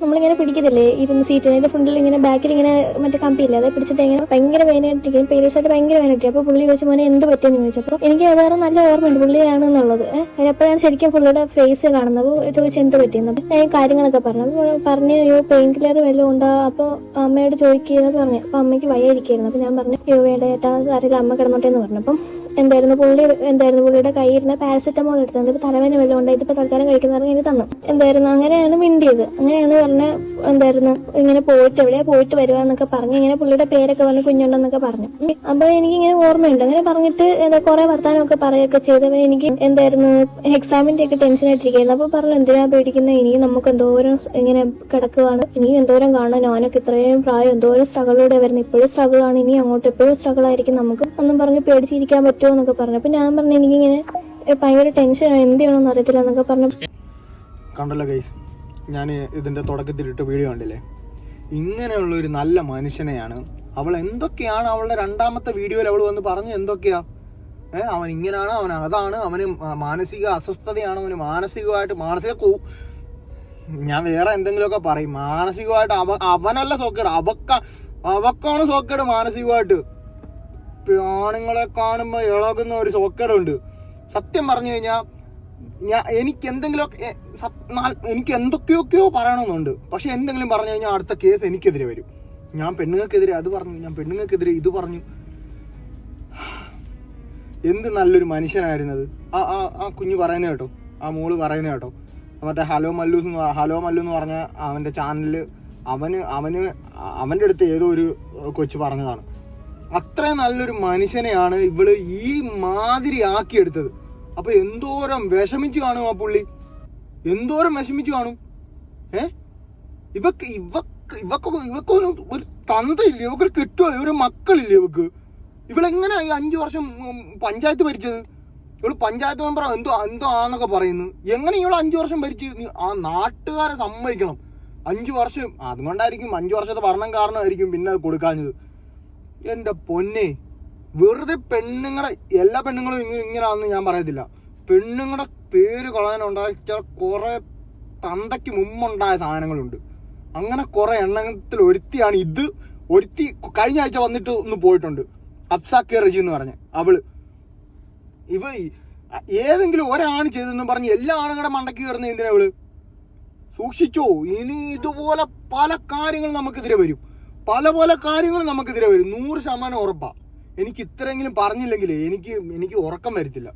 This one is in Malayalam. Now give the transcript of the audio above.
നമ്മളിങ്ങനെ പിടിക്കത്തില്ലേ ഇരുന്ന് സീറ്റ് അതിന്റെ ഫ്രണ്ടിൽ ഇങ്ങനെ ബാക്കിൽ ഇങ്ങനെ മറ്റേ കമ്പിയില്ല അതെ പിടിച്ചിട്ട് ഇങ്ങനെ ഭയങ്കര വേദനയായിട്ടിരിക്കും. പീരിയഡ്സ് ആയിട്ട് ഭയങ്കര വേദനയായിട്ട്. അപ്പൊ പുള്ളി ചോദിച്ചു മോനെ എന്ത് പറ്റിയെന്ന് ചോദിച്ചപ്പോൾ എനിക്ക് അതാറ് നല്ല ഓർമ്മയുണ്ട് പുള്ളിയാണെന്നുള്ളത്. അപ്പോഴാണ് ശരിക്കും പുള്ളിയുടെ ഫേസ് കാണുന്നത്. അപ്പോൾ ചോദിച്ചു എന്ത് പറ്റിയെന്ന്. അപ്പൊ ഞാൻ കാര്യങ്ങളൊക്കെ പറഞ്ഞു അയ്യോ പെയിൻ കില്ലർ വല്ലതും ഉണ്ടോ. അപ്പൊ അമ്മയോട് ചോദിക്കുക പറഞ്ഞു. അപ്പൊ അമ്മയ്ക്ക് വയ്യായിരിക്കായിരുന്നു. അപ്പൊ ഞാൻ പറഞ്ഞു അയ്യോ വേണ്ട ഏട്ടാ അറിയില്ല അമ്മ കിടന്നോട്ടെ എന്ന് പറഞ്ഞു. അപ്പം പുള്ളിയുടെ കയ്യിരുന്ന പാരസെറ്റമോൾ എടുത്തത്. ഇപ്പൊ തലവേദന വല്ലതും ഉണ്ട് ഇതിപ്പോ തൽക്കാലം കഴിക്കുന്ന ഇനി തന്നു. അങ്ങനെയാണ് മിണ്ടിയത്. അങ്ങനെയാണ് പറഞ്ഞ ഇങ്ങനെ എവിടെയാ പോയിട്ട് വരുവാന്നൊക്കെ പറഞ്ഞു. ഇങ്ങനെ പുള്ളിയുടെ പേരൊക്കെ പറഞ്ഞു കുഞ്ഞുണ്ടെന്നൊക്കെ പറഞ്ഞു. അപ്പൊ എനിക്ക് ഇങ്ങനെ ഓർമ്മയുണ്ട്. അങ്ങനെ പറഞ്ഞിട്ട് കുറെ വർത്താനമൊക്കെ പറയുകയൊക്കെ ചെയ്തപ്പോ എനിക്ക് എക്സാമിന്റെ ഒക്കെ ടെൻഷൻ ആയിട്ടിരിക്കുന്നു. അപ്പൊ പറഞ്ഞു എന്തിനാ പേടിക്കുന്നത്, ഇനിയും നമുക്ക് എന്തോരം ഇങ്ങനെ കിടക്കുവാണ്, ഇനിയും എന്തോരം കാണാൻ, ഞാനൊക്കെ ഇത്രയും പ്രായം എന്തോരം സ്ട്രഗിളോടെ വരുന്നത്, ഇപ്പോഴും സ്ട്രഗിൾ ആണ്, ഇനി അങ്ങോട്ട് എപ്പോഴും സ്ട്രഗിൾ ആയിരിക്കും, നമുക്ക് ഒന്നും പറഞ്ഞ് പേടിച്ചിരിക്കാൻ പറ്റുമോ എന്നൊക്കെ പറഞ്ഞു. അപ്പൊ ഞാൻ പറഞ്ഞു എനിക്കിങ്ങനെ ഭയങ്കര ടെൻഷനാണ്, എന്ത് ചെയ്യണമെന്ന് അറിയത്തില്ല എന്നൊക്കെ പറഞ്ഞു. കണ്ടല്ലോ ഗൈസ്, ഞാൻ ഇതിന്റെ തുടക്കത്തിലിട്ട് വീഡിയോ കണ്ടില്ലേ, ഇങ്ങനെയുള്ള ഒരു നല്ല മനുഷ്യനെയാണ് അവൾ. എന്തൊക്കെയാണ് അവളുടെ രണ്ടാമത്തെ വീഡിയോയിൽ അവൾ വന്ന് പറഞ്ഞു എന്തൊക്കെയാ, അവൻ ഇങ്ങനെയാണ്, അവൻ അതാണ്, അവന് മാനസിക അസ്വസ്ഥതയാണ്, അവന് മാനസിക ഞാൻ വേറെ എന്തെങ്കിലുമൊക്കെ പറയും. മാനസികമായിട്ട് അവനല്ല സോക്കേട്, അവക്കാണ് സോക്കേട്. മാനസികമായിട്ട് ആണുങ്ങളെ കാണുമ്പോൾ ഇളകുന്ന ഒരു സോക്കേടുണ്ട്. സത്യം പറഞ്ഞു കഴിഞ്ഞാൽ എനിക്ക് എന്തൊക്കെയൊക്കെയോ പറയണമെന്നുണ്ട്. പക്ഷെ എന്തെങ്കിലും പറഞ്ഞു കഴിഞ്ഞാൽ അടുത്ത കേസ് എനിക്കെതിരെ വരും. ഞാൻ പെണ്ണുങ്ങൾക്കെതിരെ അത് പറഞ്ഞു, ഞാൻ പെണ്ണുങ്ങൾക്കെതിരെ ഇത് പറഞ്ഞു. എന്ത് നല്ലൊരു മനുഷ്യനായിരുന്നത്. ആ കുഞ്ഞ് പറയുന്ന കേട്ടോ, ആ മോള് പറയുന്ന കേട്ടോ, മറ്റേ ഹലോ മല്ലു എന്ന് പറഞ്ഞ അവൻ്റെ ചാനലിൽ അവൻ്റെ അടുത്ത് ഏതോ ഒരു കൊച്ചു പറഞ്ഞതാണ്. അത്രയും നല്ലൊരു മനുഷ്യനെയാണ് ഇവള് ഈ മാതിരി ആക്കിയെടുത്തത്. അപ്പൊ എന്തോരം വിഷമിച്ചു കാണും ആ പുള്ളി, എന്തോരം വിഷമിച്ചു കാണും. ഇവക്കൊന്നും ഒരു തന്തയില്ലേ, ഇവക്കൊരു കിട്ടുമോ, ഇവര് മക്കളില്ലേ ഇവക്ക്. ഇവളെങ്ങനെ ഈ 5 വർഷം പഞ്ചായത്ത് ഭരിച്ചത്? ഇവള് പഞ്ചായത്ത് മെമ്പർ എന്തോ ആന്നൊക്കെ പറയുന്നു. എങ്ങനെ ഇവള് 5 വർഷം ഭരിച്ച്? ആ നാട്ടുകാരെ സമ്മതിക്കണം. 5 വർഷം, അതുകൊണ്ടായിരിക്കും 5 വർഷത്തെ ഭരണം കാരണമായിരിക്കും പിന്നെ അത് കൊടുക്കാഞ്ഞത്. എൻ്റെ പൊന്നെ, വെറുതെ എല്ലാ പെണ്ണുങ്ങളും ഇങ്ങനെയാണെന്ന് ഞാൻ പറയത്തില്ല. പെണ്ണുങ്ങളുടെ പേര് കളയാനുണ്ടാക്കിയ കുറെ തന്തയ്ക്ക് മുമ്പുണ്ടായ സാധനങ്ങളുണ്ട്. അങ്ങനെ കുറെ എണ്ണത്തിൽ ഒരുത്തിയാണ് ഇത്. ഒരുത്തി കഴിഞ്ഞ ആഴ്ച വന്നിട്ട് ഒന്ന് പോയിട്ടുണ്ട്, അബ്സാക്കിയ റജി എന്ന് പറഞ്ഞ അവള്. ഏതെങ്കിലും ഒരാണ് ചെയ്തെന്ന് പറഞ്ഞ് എല്ലാ ആണുങ്ങളുടെ മണ്ടയ്ക്ക് കയറുന്ന എന്തിനാ അവള്? സൂക്ഷിച്ചോ, ഇനി ഇതുപോലെ പല കാര്യങ്ങളും നമുക്കെതിരെ വരും. പല കാര്യങ്ങളും നമുക്കെതിരെ വരും. 100% ഉറപ്പാ. എനിക്ക് ഇത്രയെങ്കിലും പറഞ്ഞില്ലെങ്കിൽ എനിക്ക് ഉറക്കം വരത്തില്ല.